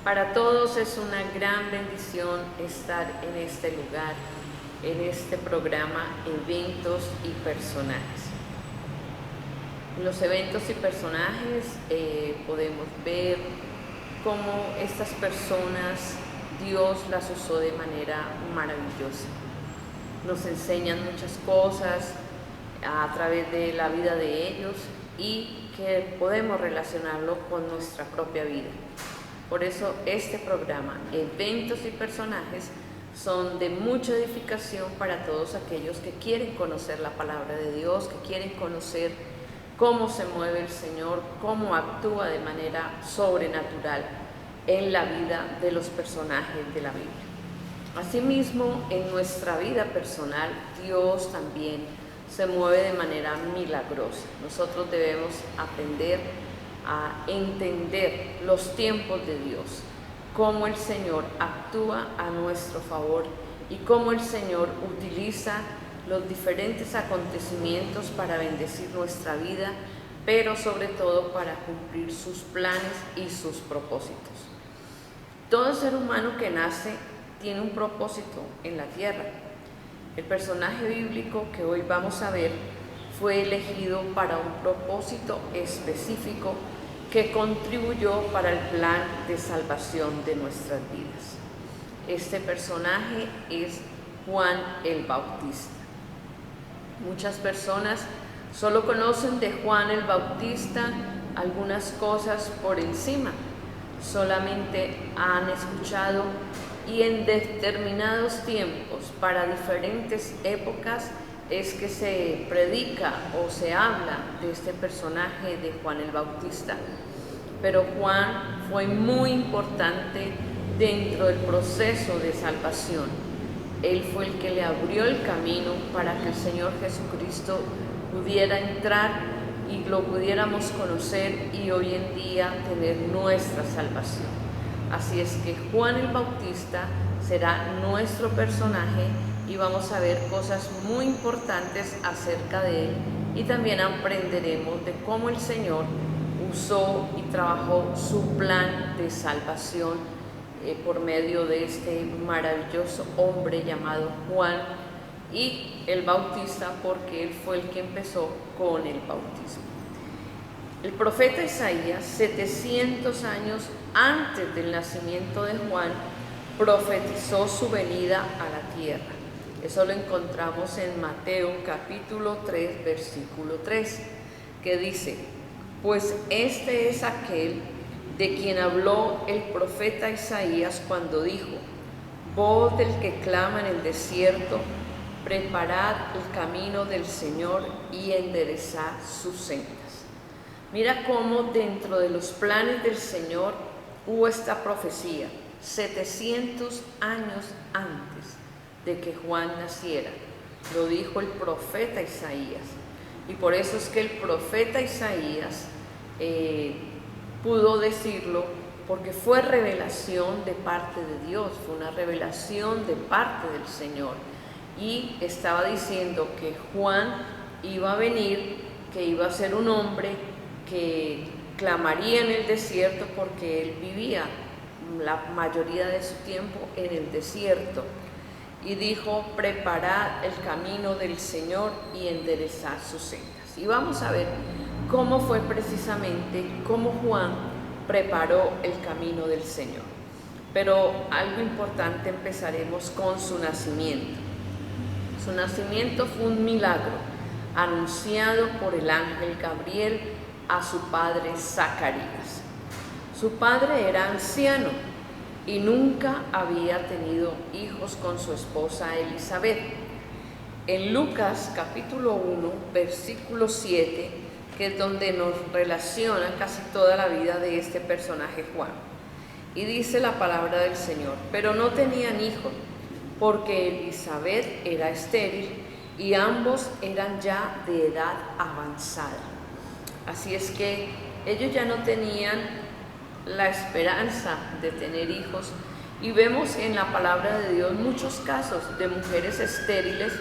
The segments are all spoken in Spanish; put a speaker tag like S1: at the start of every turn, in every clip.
S1: Para todos es una gran bendición estar en este lugar, en este programa Eventos y Personajes. En los eventos y personajes podemos ver cómo estas personas Dios las usó de manera maravillosa. Nos enseñan muchas cosas a través de la vida de ellos y que podemos relacionarlo con nuestra propia vida. Por eso este programa, Eventos y Personajes, son de mucha edificación para todos aquellos que quieren conocer la palabra de Dios, que quieren conocer cómo se mueve el Señor, cómo actúa de manera sobrenatural en la vida de los personajes de la Biblia. Asimismo, en nuestra vida personal, Dios también se mueve de manera milagrosa. Nosotros debemos aprender a entender los tiempos de Dios, cómo el Señor actúa a nuestro favor y cómo el Señor utiliza los diferentes acontecimientos para bendecir nuestra vida, pero sobre todo para cumplir sus planes y sus propósitos. Todo ser humano que nace tiene un propósito en la tierra. El personaje bíblico que hoy vamos a ver fue elegido para un propósito específico que contribuyó para el plan de salvación de nuestras vidas. Este personaje es Juan el Bautista. Muchas personas solo conocen de Juan el Bautista algunas cosas por encima, solamente han escuchado y en determinados tiempos, para diferentes épocas, es que se predica o se habla de este personaje de Juan el Bautista. Pero Juan fue muy importante dentro del proceso de salvación. Él fue el que le abrió el camino para que el Señor Jesucristo pudiera entrar y lo pudiéramos conocer y hoy en día tener nuestra salvación. Así es que Juan el Bautista será nuestro personaje y vamos a ver cosas muy importantes acerca de él y también aprenderemos de cómo el Señor usó y trabajó su plan de salvación por medio de este maravilloso hombre llamado Juan y el Bautista, porque él fue el que empezó con el bautismo. El profeta Isaías, 700 años antes del nacimiento de Juan, profetizó su venida a la tierra. Eso lo encontramos en Mateo capítulo 3, versículo 3, que dice: pues este es aquel de quien habló el profeta Isaías cuando dijo: voz del que clama en el desierto, preparad el camino del Señor y enderezad sus sendas. Mira cómo dentro de los planes del Señor hubo esta profecía 700 años antes de que Juan naciera. Lo dijo el profeta Isaías. Y por eso es que el profeta Isaías pudo decirlo, porque fue revelación de parte de Dios, fue una revelación de parte del Señor. Y estaba diciendo que Juan iba a venir, que iba a ser un hombre que clamaría en el desierto, porque él vivía la mayoría de su tiempo en el desierto. Y dijo: preparad el camino del Señor y enderezad sus sendas. Y vamos a ver cómo fue precisamente cómo Juan preparó el camino del Señor. Pero algo importante, empezaremos con su nacimiento. Su nacimiento fue un milagro anunciado por el ángel Gabriel a su padre Zacarías. Su padre era anciano y nunca había tenido hijos con su esposa Elizabeth. En Lucas capítulo 1, versículo 7, que es donde nos relaciona casi toda la vida de este personaje Juan. Y dice la palabra del Señor: pero no tenían hijo, porque Elizabeth era estéril y ambos eran ya de edad avanzada. Así es que ellos ya no tenían la esperanza de tener hijos, y vemos en la palabra de Dios muchos casos de mujeres estériles,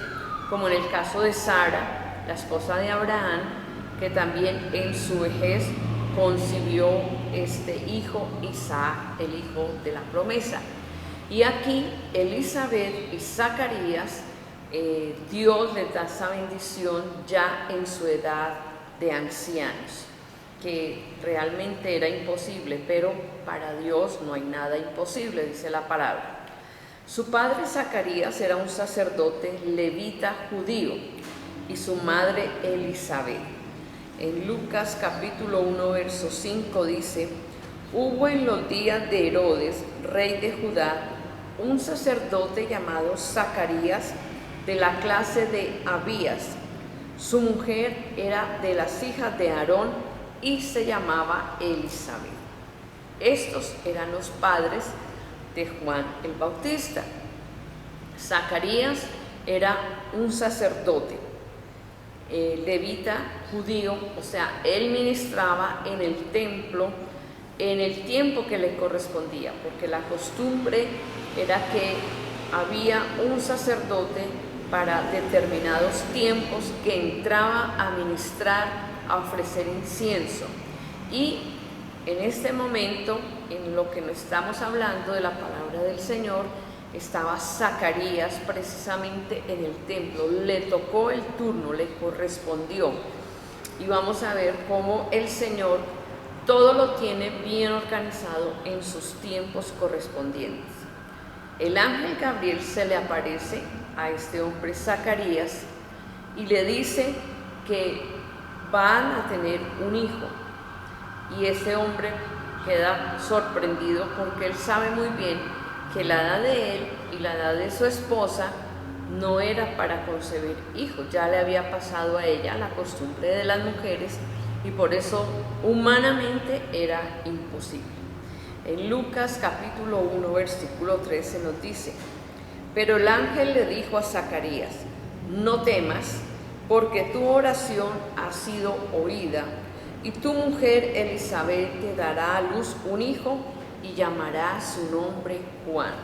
S1: como en el caso de Sara, la esposa de Abraham, que también en su vejez concibió este hijo Isaac, el hijo de la promesa. Y aquí Elizabeth y Zacarías, Dios les da esa bendición ya en su edad de ancianos, que realmente era imposible, pero para Dios no hay nada imposible, dice la palabra. Su padre Zacarías era un sacerdote levita judío y su madre Elizabeth. En Lucas capítulo 1, verso 5 dice: hubo en los días de Herodes, rey de Judá, un sacerdote llamado Zacarías, de la clase de Abías. Su mujer era de las hijas de Aarón y se llamaba Elizabeth. Estos eran los padres de Juan el Bautista. Zacarías era un sacerdote levita judío, o sea, él ministraba en el templo en el tiempo que le correspondía, porque la costumbre era que había un sacerdote para determinados tiempos que entraba a ministrar, a ofrecer incienso. Y en este momento, en lo que nos estamos hablando de la palabra del Señor, estaba Zacarías precisamente en el templo, le tocó el turno, le correspondió. Y vamos a ver cómo el Señor todo lo tiene bien organizado en sus tiempos correspondientes. El ángel Gabriel se le aparece a este hombre Zacarías y le dice que van a tener un hijo. Y ese hombre queda sorprendido porque él sabe muy bien que la edad de él y la edad de su esposa no era para concebir hijos, ya le había pasado a ella la costumbre de las mujeres y por eso humanamente era imposible. En Lucas capítulo 1 versículo 13 nos dice: pero el ángel le dijo a Zacarías: no temas, porque tu oración ha sido oída, y tu mujer Elizabeth te dará a luz un hijo y llamará su nombre Juan.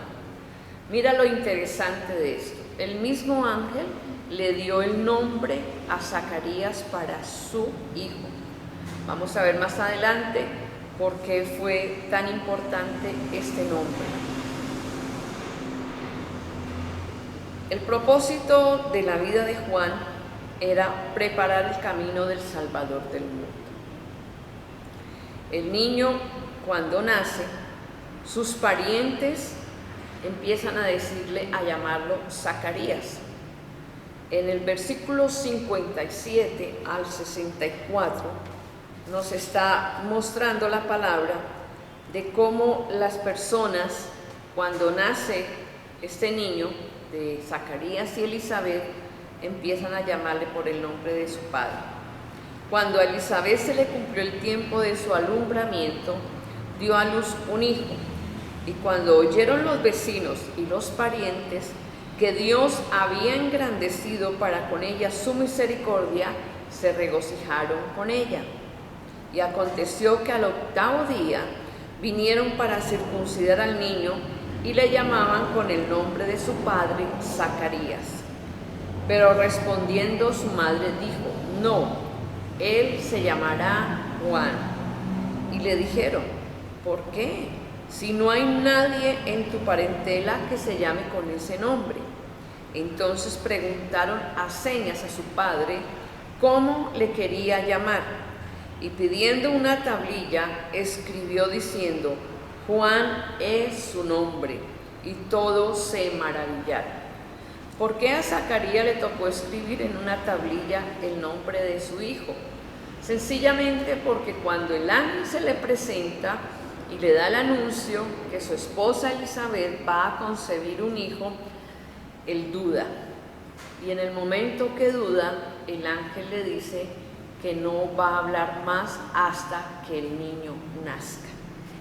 S1: Mira lo interesante de esto. El mismo ángel le dio el nombre a Zacarías para su hijo. Vamos a ver más adelante por qué fue tan importante este nombre. El propósito de la vida de Juan era preparar el camino del Salvador del mundo. El niño, cuando nace, sus parientes empiezan a decirle, a llamarlo Zacarías. En el versículo 57 al 64 nos está mostrando la palabra de cómo las personas, cuando nace este niño de Zacarías y Elizabeth, empiezan a llamarle por el nombre de su padre. Cuando a Elizabeth se le cumplió el tiempo de su alumbramiento, dio a luz un hijo. Y cuando oyeron los vecinos y los parientes que Dios había engrandecido para con ella su misericordia, se regocijaron con ella. Y aconteció que al 8º día vinieron para circuncidar al niño y le llamaban con el nombre de su padre, Zacarías. Pero respondiendo su madre dijo: no, él se llamará Juan. Y le dijeron: ¿por qué? Si no hay nadie en tu parentela que se llame con ese nombre. Entonces preguntaron a señas a su padre cómo le quería llamar. Y pidiendo una tablilla, escribió diciendo: Juan es su nombre. Y todos se maravillaron. ¿Por qué a Zacarías le tocó escribir en una tablilla el nombre de su hijo? Sencillamente porque cuando el ángel se le presenta y le da el anuncio que su esposa Elizabeth va a concebir un hijo, él duda. Y en el momento que duda, el ángel le dice que no va a hablar más hasta que el niño nazca.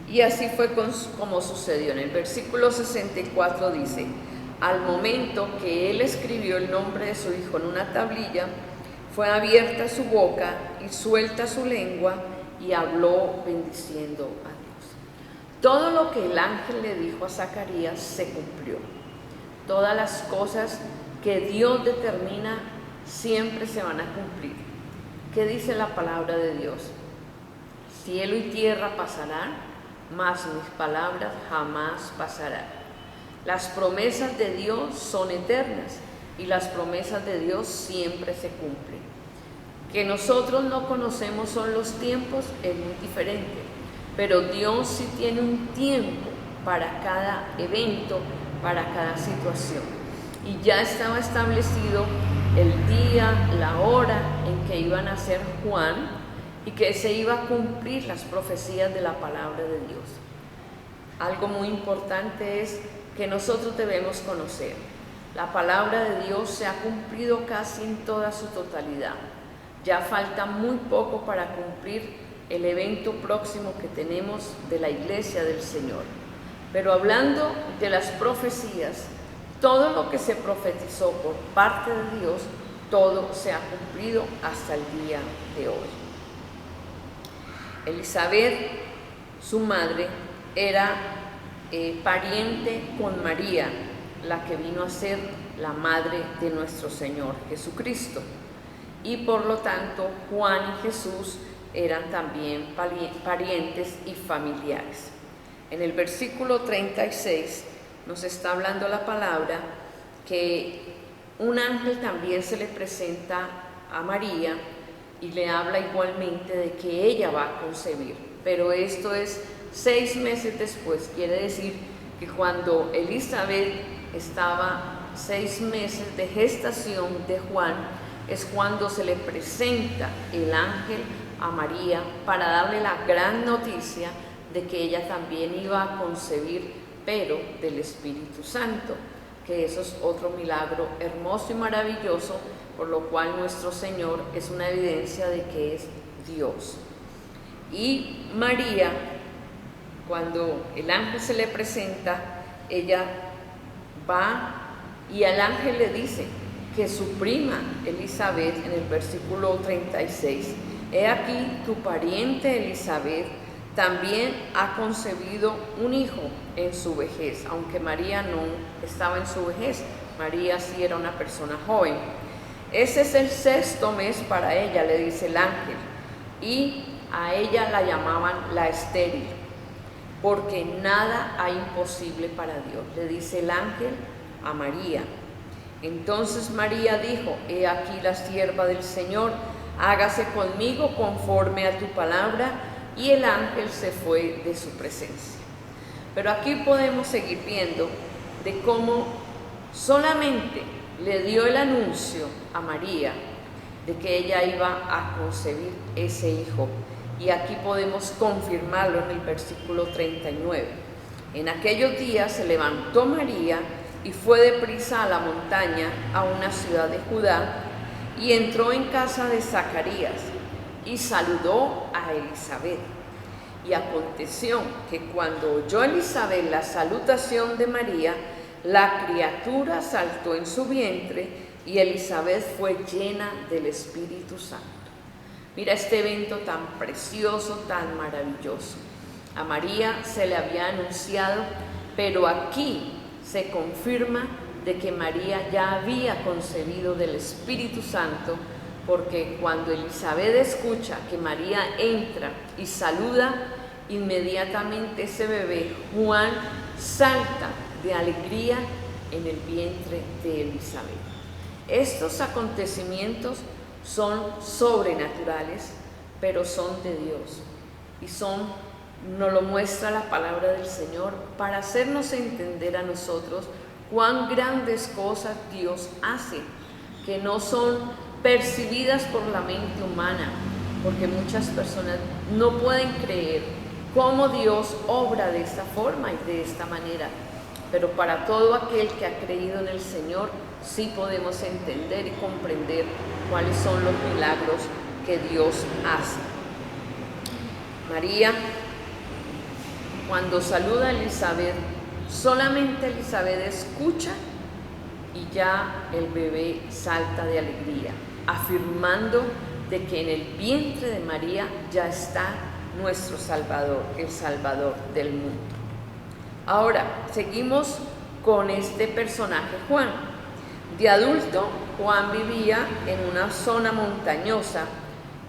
S1: Y así fue como sucedió. En el versículo 64 dice: al momento que él escribió el nombre de su hijo en una tablilla, fue abierta su boca y suelta su lengua y habló bendiciendo a Dios. Todo lo que el ángel le dijo a Zacarías se cumplió. Todas las cosas que Dios determina siempre se van a cumplir. ¿Qué dice la palabra de Dios? Cielo y tierra pasarán, mas mis palabras jamás pasarán. Las promesas de Dios son eternas y las promesas de Dios siempre se cumplen. Que nosotros no conocemos son los tiempos, es muy diferente, pero Dios sí tiene un tiempo para cada evento, para cada situación. Y ya estaba establecido el día, la hora en que iba a nacer Juan y que se iba a cumplir las profecías de la palabra de Dios. Algo muy importante es que nosotros debemos conocer. La palabra de Dios se ha cumplido casi en toda su totalidad. Ya falta muy poco para cumplir el evento próximo que tenemos de la Iglesia del Señor. Pero hablando de las profecías, todo lo que se profetizó por parte de Dios, todo se ha cumplido hasta el día de hoy. Elizabeth, su madre, era pariente con María, la que vino a ser la madre de nuestro Señor Jesucristo. Y por lo tanto, Juan y Jesús eran también parientes y familiares. En el versículo 36 nos está hablando la palabra que un ángel también se le presenta a María y le habla igualmente de que ella va a concebir. Pero esto es 6 meses después, quiere decir que cuando Elizabeth estaba 6 meses de gestación de Juan, es cuando se le presenta el ángel a María para darle la gran noticia de que ella también iba a concebir, pero del Espíritu Santo, que eso es otro milagro hermoso y maravilloso, por lo cual nuestro Señor es una evidencia de que es Dios. Y María, cuando el ángel se le presenta, ella va y al ángel le dice que su prima Elizabeth, en el versículo 36, he aquí tu pariente Elizabeth también ha concebido un hijo en su vejez, aunque María no estaba en su vejez, María sí era una persona joven. Ese es el 6º mes para ella, le dice el ángel, y a ella la llamaban la estéril, porque nada hay imposible para Dios, le dice el ángel a María. Entonces María dijo, he aquí la sierva del Señor, hágase conmigo conforme a tu palabra, y el ángel se fue de su presencia. Pero aquí podemos seguir viendo de cómo solamente le dio el anuncio a María de que ella iba a concebir ese hijo. Y aquí podemos confirmarlo en el versículo 39. En aquellos días se levantó María y fue deprisa a la montaña, a una ciudad de Judá, y entró en casa de Zacarías y saludó a Elizabeth. Y aconteció que cuando oyó Elizabeth la salutación de María, la criatura saltó en su vientre y Elizabeth fue llena del Espíritu Santo. Mira este evento tan precioso, tan maravilloso. A María se le había anunciado, pero aquí se confirma de que María ya había concebido del Espíritu Santo, porque cuando Elizabeth escucha que María entra y saluda, inmediatamente ese bebé, Juan, salta de alegría en el vientre de Elizabeth. Estos acontecimientos son sobrenaturales, pero son de Dios y nos lo muestra la palabra del Señor para hacernos entender a nosotros cuán grandes cosas Dios hace, que no son percibidas por la mente humana, porque muchas personas no pueden creer cómo Dios obra de esta forma y de esta manera. Pero para todo aquel que ha creído en el Señor, sí podemos entender y comprender cuáles son los milagros que Dios hace. María, cuando saluda a Elizabeth, solamente Elizabeth escucha y ya el bebé salta de alegría, afirmando de que en el vientre de María ya está nuestro Salvador, el Salvador del mundo. Ahora, seguimos con este personaje Juan. De adulto, Juan vivía en una zona montañosa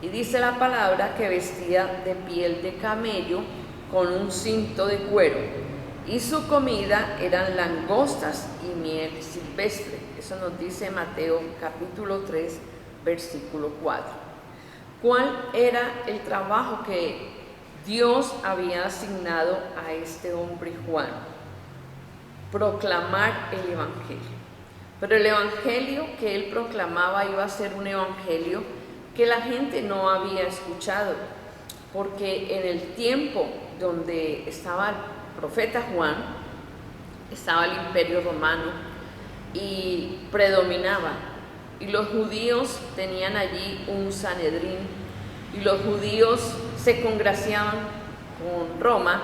S1: Y dice la palabra que vestía de piel de camello con un cinto de cuero. Y su comida eran langostas y miel silvestre. Eso nos dice Mateo capítulo 3, versículo 4. ¿Cuál era el trabajo que Dios había asignado a este hombre Juan? Proclamar el Evangelio. Pero el Evangelio que él proclamaba iba a ser un Evangelio que la gente no había escuchado, porque en el tiempo donde estaba el profeta Juan, estaba el Imperio Romano y predominaba, y los judíos tenían allí un Sanedrín, y los judíos se congraciaban con Roma,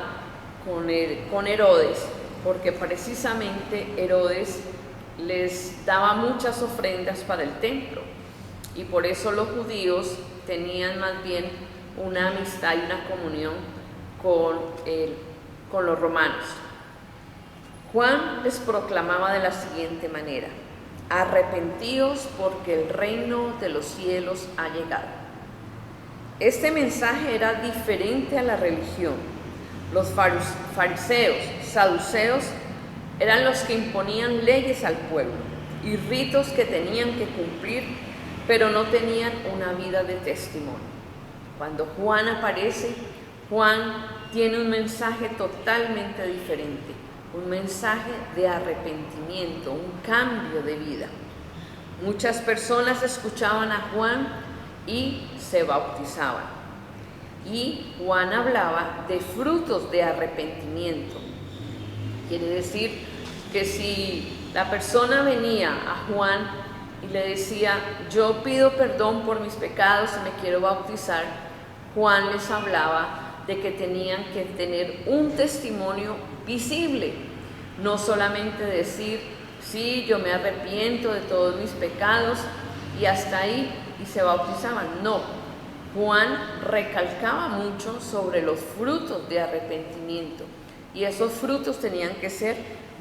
S1: con Herodes, porque precisamente Herodes les daba muchas ofrendas para el templo, y por eso los judíos tenían más bien una amistad y una comunión con los romanos. Juan les proclamaba de la siguiente manera: arrepentíos porque el reino de los cielos ha llegado. Este mensaje era diferente a la religión. Los fariseos, saduceos, eran los que imponían leyes al pueblo y ritos que tenían que cumplir, pero no tenían una vida de testimonio. Cuando Juan aparece, Juan tiene un mensaje totalmente diferente, un mensaje de arrepentimiento, un cambio de vida. Muchas personas escuchaban a Juan y se bautizaban. Y Juan hablaba de frutos de arrepentimiento. Quiere decir que si la persona venía a Juan y le decía: yo pido perdón por mis pecados y me quiero bautizar, Juan les hablaba de que tenían que tener un testimonio visible, no solamente decir: sí, yo me arrepiento de todos mis pecados y hasta ahí, y se bautizaban. No, Juan recalcaba mucho sobre los frutos de arrepentimiento, y esos frutos tenían que ser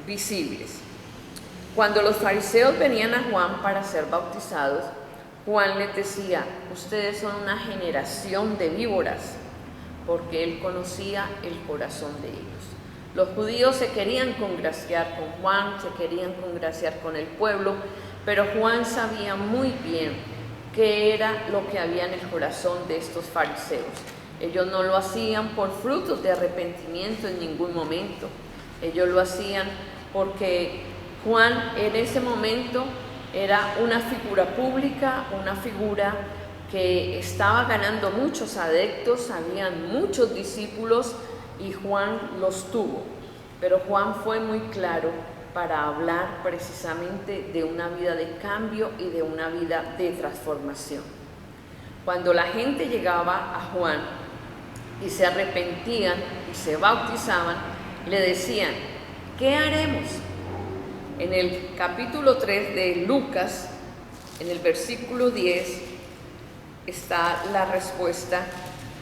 S1: visibles. Cuando los fariseos venían a Juan para ser bautizados, Juan les decía: ustedes son una generación de víboras, porque él conocía el corazón de ellos. Los judíos se querían congraciar con Juan, se querían congraciar con el pueblo, pero Juan sabía muy bien qué era lo que había en el corazón de estos fariseos. Ellos no lo hacían por frutos de arrepentimiento en ningún momento. Ellos lo hacían porque Juan en ese momento era una figura pública, una figura que estaba ganando muchos adeptos, habían muchos discípulos y Juan los tuvo. Pero Juan fue muy claro para hablar precisamente de una vida de cambio y de una vida de transformación. Cuando la gente llegaba a Juan y se arrepentían y se bautizaban, le decían: ¿qué haremos? En el capítulo 3 de Lucas, en el versículo 10, está la respuesta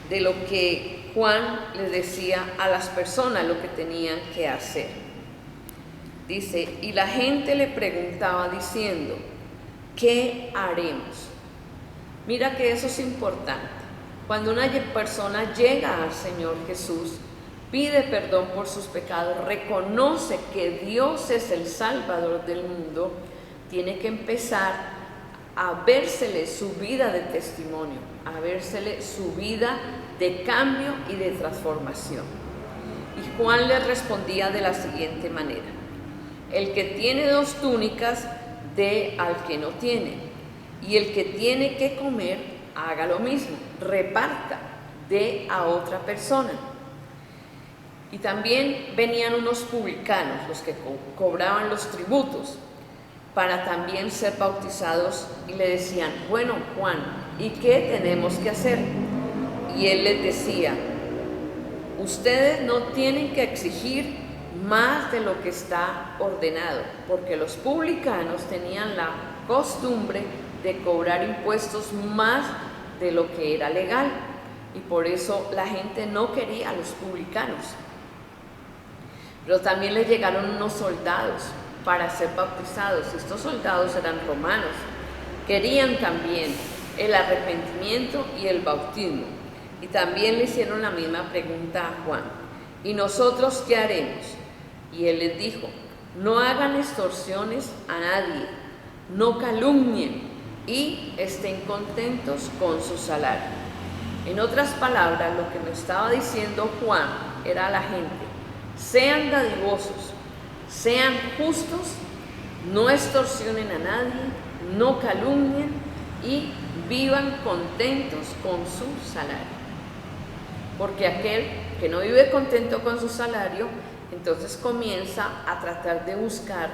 S1: de lo que Juan le decía a las personas lo que tenían que hacer. Dice: y la gente le preguntaba diciendo: ¿qué haremos? Mira que eso es importante. Cuando una persona llega al Señor Jesús, pide perdón por sus pecados, reconoce que Dios es el Salvador del mundo, tiene que empezar a vérsele su vida de testimonio, a vérsele su vida de cambio y de transformación. Y Juan le respondía de la siguiente manera: el que tiene 2 túnicas, dé al que no tiene, y el que tiene que comer, haga lo mismo, reparta, dé a otra persona. Y también venían unos publicanos, los que cobraban los tributos, para también ser bautizados, y le decían: bueno, Juan, ¿y qué tenemos que hacer? Y él les decía: ustedes no tienen que exigir más de lo que está ordenado, porque los publicanos tenían la costumbre de cobrar impuestos más de lo que era legal, y por eso la gente no quería a los publicanos. Pero también les llegaron unos soldados para ser bautizados. Estos soldados eran romanos, querían también el arrepentimiento y el bautismo. Y también le hicieron la misma pregunta a Juan: ¿y nosotros qué haremos? Y él les dijo: no hagan extorsiones a nadie, no calumnien y estén contentos con su salario. En otras palabras, lo que me estaba diciendo Juan era a la gente: sean dadivosos, sean justos, no extorsionen a nadie, no calumnien y vivan contentos con su salario. Porque aquel que no vive contento con su salario, entonces comienza a tratar de buscar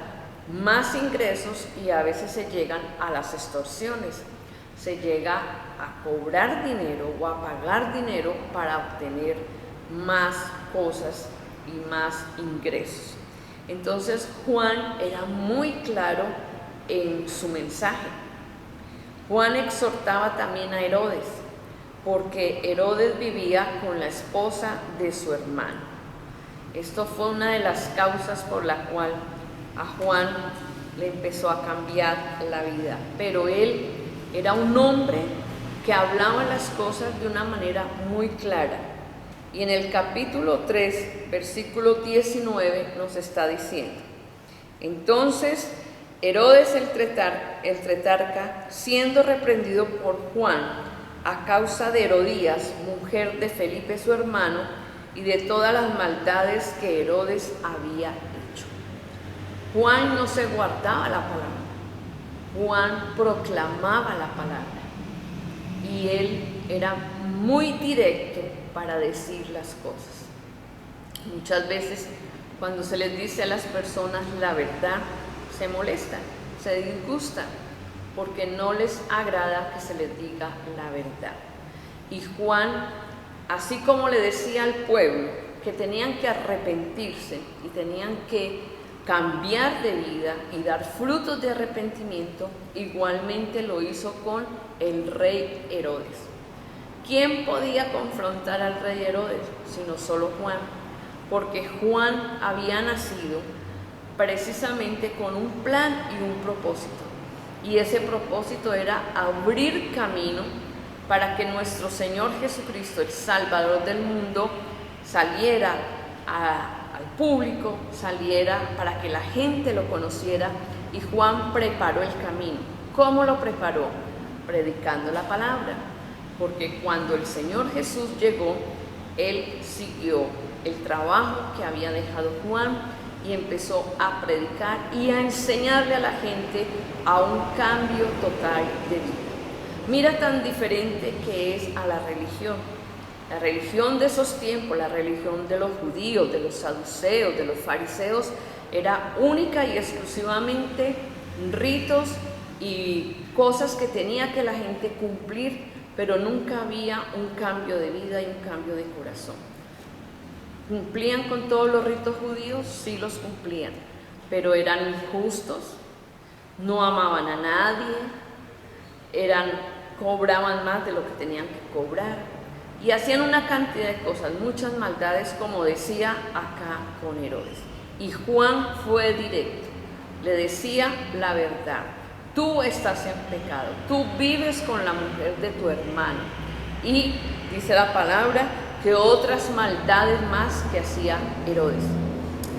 S1: más ingresos y a veces se llegan a las extorsiones. Se llega a cobrar dinero o a pagar dinero para obtener más cosas y más ingresos. Entonces Juan era muy claro en su mensaje. Juan exhortaba también a Herodes, porque Herodes vivía con la esposa de su hermano. Esto fue una de las causas por la cual a Juan le empezó a cambiar la vida. Pero él era un hombre que hablaba las cosas de una manera muy clara. Y en el capítulo 3, versículo 19 nos está diciendo: entonces Herodes el tetrarca, siendo reprendido por Juan a causa de Herodías, mujer de Felipe su hermano, y de todas las maldades que Herodes había hecho. Juan no se guardaba la palabra, Juan proclamaba la palabra, y él era muy directo para decir las cosas. Muchas veces cuando se les dice a las personas la verdad, se molestan, se disgustan, porque no les agrada que se les diga la verdad. Y Juan, así como le decía al pueblo que tenían que arrepentirse y tenían que cambiar de vida y dar frutos de arrepentimiento, igualmente lo hizo con el rey Herodes. ¿Quién podía confrontar al rey Herodes? Sino solo Juan, porque Juan había nacido precisamente con un plan y un propósito. Y ese propósito era abrir camino para que nuestro Señor Jesucristo, el Salvador del mundo, saliera al público, saliera para que la gente lo conociera. Y Juan preparó el camino. ¿Cómo lo preparó? Predicando la palabra. Porque cuando el Señor Jesús llegó, Él siguió el trabajo que había dejado Juan y empezó a predicar y a enseñarle a la gente a un cambio total de vida. Mira tan diferente que es a la religión. La religión de esos tiempos, la religión de los judíos, de los saduceos, de los fariseos, era única y exclusivamente ritos y cosas que tenía que la gente cumplir, pero nunca había un cambio de vida y un cambio de corazón. ¿Cumplían con todos los ritos judíos? Sí los cumplían, pero eran injustos, no amaban a nadie, cobraban más de lo que tenían que cobrar y hacían una cantidad de cosas, muchas maldades, como decía acá con Herodes. Y Juan fue directo, le decía la verdad: tú estás en pecado, tú vives con la mujer de tu hermano. Y dice la palabra que otras maldades más que hacía Herodes.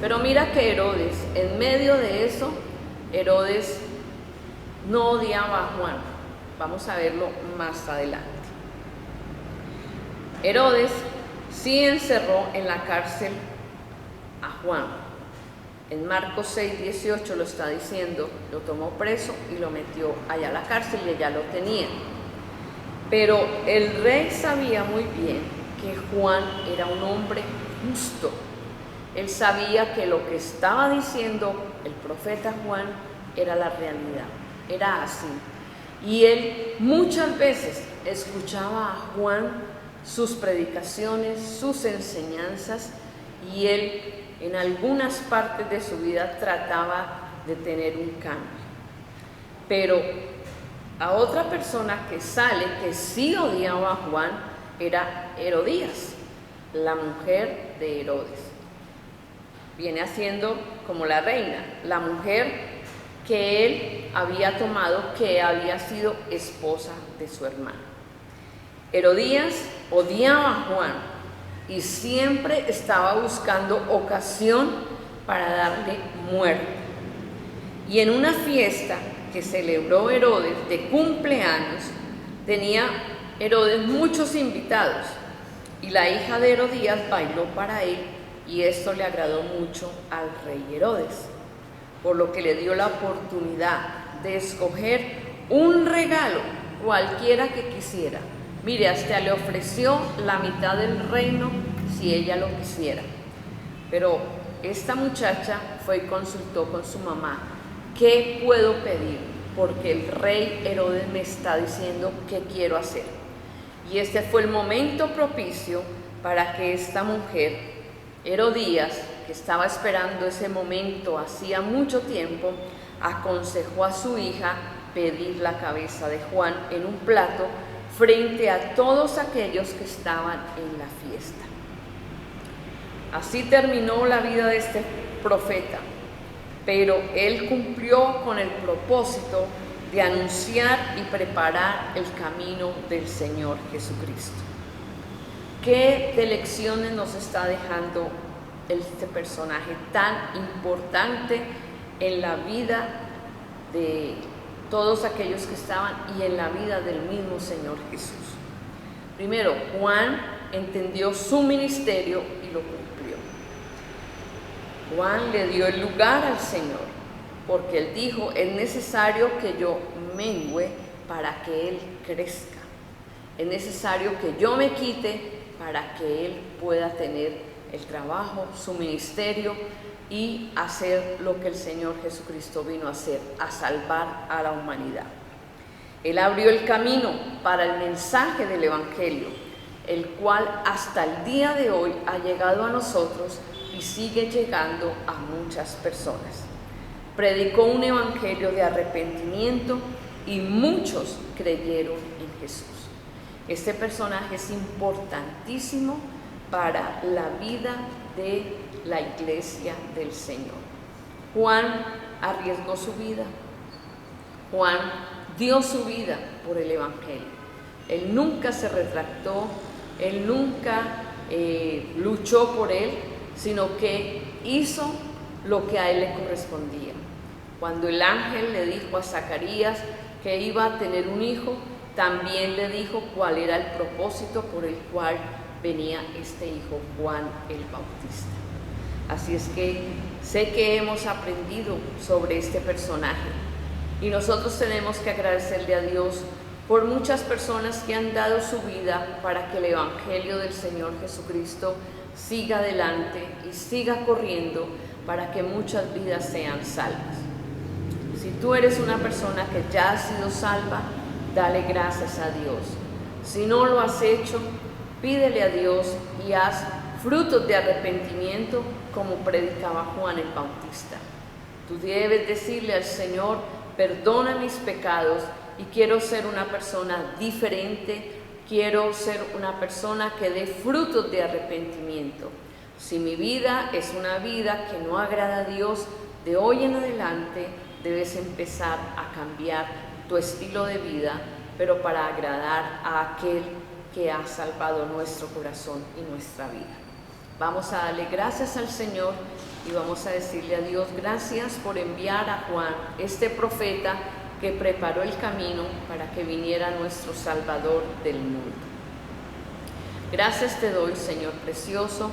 S1: Pero mira que Herodes, en medio de eso, Herodes no odiaba a Juan. Vamos a verlo más adelante. Herodes sí encerró en la cárcel a Juan. En Marcos 6:18 lo está diciendo, lo tomó preso y lo metió allá a la cárcel y allá lo tenía. Pero el rey sabía muy bien que Juan era un hombre justo. Él sabía que lo que estaba diciendo el profeta Juan era la realidad, era así. Y él muchas veces escuchaba a Juan, sus predicaciones, sus enseñanzas, y él en algunas partes de su vida trataba de tener un cambio. Pero a otra persona que sale, que sí odiaba a Juan, era Herodías, la mujer de Herodes. Viene haciendo como la reina, la mujer que él había tomado, que había sido esposa de su hermano. Herodías odiaba a Juan y siempre estaba buscando ocasión para darle muerte. Y en una fiesta que celebró Herodes de cumpleaños, tenía Herodes muchos invitados, y la hija de Herodías bailó para él, y esto le agradó mucho al rey Herodes, por lo que le dio la oportunidad de escoger un regalo, cualquiera que quisiera. Mire, hasta le ofreció la mitad del reino si ella lo quisiera. Pero esta muchacha fue y consultó con su mamá: ¿qué puedo pedir? Porque el rey Herodes me está diciendo qué quiero hacer. Y este fue el momento propicio para que esta mujer, Herodías, que estaba esperando ese momento hacía mucho tiempo, aconsejó a su hija pedir la cabeza de Juan en un plato frente a todos aquellos que estaban en la fiesta. Así terminó la vida de este profeta, pero él cumplió con el propósito de anunciar y preparar el camino del Señor Jesucristo. ¿Qué de lecciones nos está dejando este personaje tan importante en la vida de todos aquellos que estaban y en la vida del mismo Señor Jesús? Primero, Juan entendió su ministerio y lo cumplió. Juan le dio el lugar al Señor, porque él dijo: es necesario que yo mengüe para que él crezca. Es necesario que yo me quite para que él pueda tener el trabajo, su ministerio y hacer lo que el Señor Jesucristo vino a hacer, a salvar a la humanidad. Él abrió el camino para el mensaje del Evangelio, el cual hasta el día de hoy ha llegado a nosotros y sigue llegando a muchas personas. Predicó un evangelio de arrepentimiento y muchos creyeron en Jesús. Este personaje es importantísimo para la vida de la iglesia del Señor. Juan arriesgó su vida. Juan dio su vida por el evangelio. Él nunca se retractó, él nunca luchó por él, sino que hizo lo que a él le correspondía. Cuando el ángel le dijo a Zacarías que iba a tener un hijo, también le dijo cuál era el propósito por el cual venía este hijo, Juan el Bautista. Así es que sé que hemos aprendido sobre este personaje y nosotros tenemos que agradecerle a Dios por muchas personas que han dado su vida para que el evangelio del Señor Jesucristo siga adelante y siga corriendo para que muchas vidas sean salvas. Si tú eres una persona que ya ha sido salva, dale gracias a Dios. Si no lo has hecho, pídele a Dios y haz frutos de arrepentimiento como predicaba Juan el Bautista. Tú debes decirle al Señor: perdona mis pecados y quiero ser una persona diferente, quiero ser una persona que dé frutos de arrepentimiento. Si mi vida es una vida que no agrada a Dios, de hoy en adelante debes empezar a cambiar tu estilo de vida, pero para agradar a aquel que ha salvado nuestro corazón y nuestra vida. Vamos a darle gracias al Señor y vamos a decirle a Dios: gracias por enviar a Juan, este profeta que preparó el camino para que viniera nuestro Salvador del mundo. Gracias te doy, Señor precioso,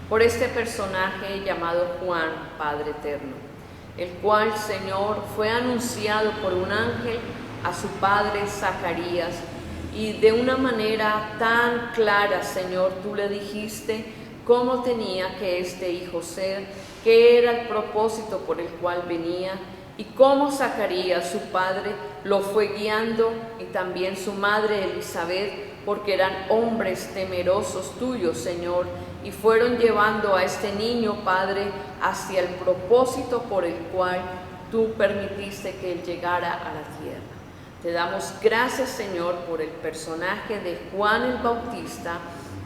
S1: por este personaje llamado Juan, Padre eterno, el cual, Señor, fue anunciado por un ángel a su padre Zacarías, y de una manera tan clara, Señor, tú le dijiste cómo tenía que este hijo ser, qué era el propósito por el cual venía, y cómo Zacarías, su padre, lo fue guiando, y también su madre Elizabeth, porque eran hombres temerosos tuyos, Señor, y fueron llevando a este niño, Padre, hacia el propósito por el cual tú permitiste que él llegara a la tierra. Te damos gracias, Señor, por el personaje de Juan el Bautista,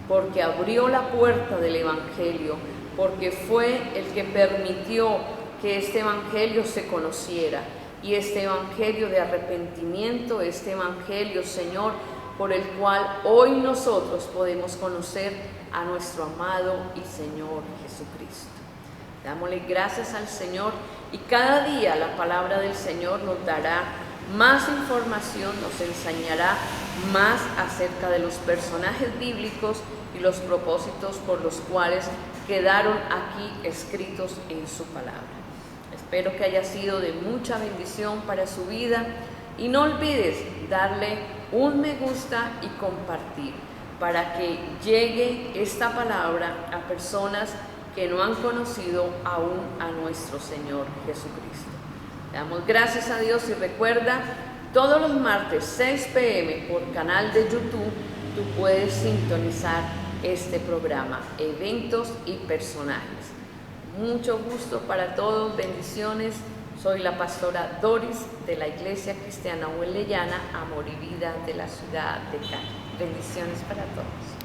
S1: porque abrió la puerta del Evangelio, porque fue el que permitió que este Evangelio se conociera, y este evangelio de arrepentimiento, este evangelio, Señor, por el cual hoy nosotros podemos conocer a nuestro amado y Señor Jesucristo. Dámosle gracias al Señor y cada día la palabra del Señor nos dará más información, nos enseñará más acerca de los personajes bíblicos y los propósitos por los cuales quedaron aquí escritos en su palabra. Espero que haya sido de mucha bendición para su vida y no olvides darle un me gusta y compartir para que llegue esta palabra a personas que no han conocido aún a nuestro Señor Jesucristo. Damos gracias a Dios y recuerda, todos los martes 6 p.m. por canal de YouTube, tú puedes sintonizar este programa, Eventos y Personajes. Mucho gusto para todos, bendiciones. Soy la pastora Doris de la Iglesia Cristiana Hueleyana, Amor y Vida de la ciudad de Cali. Bendiciones para todos.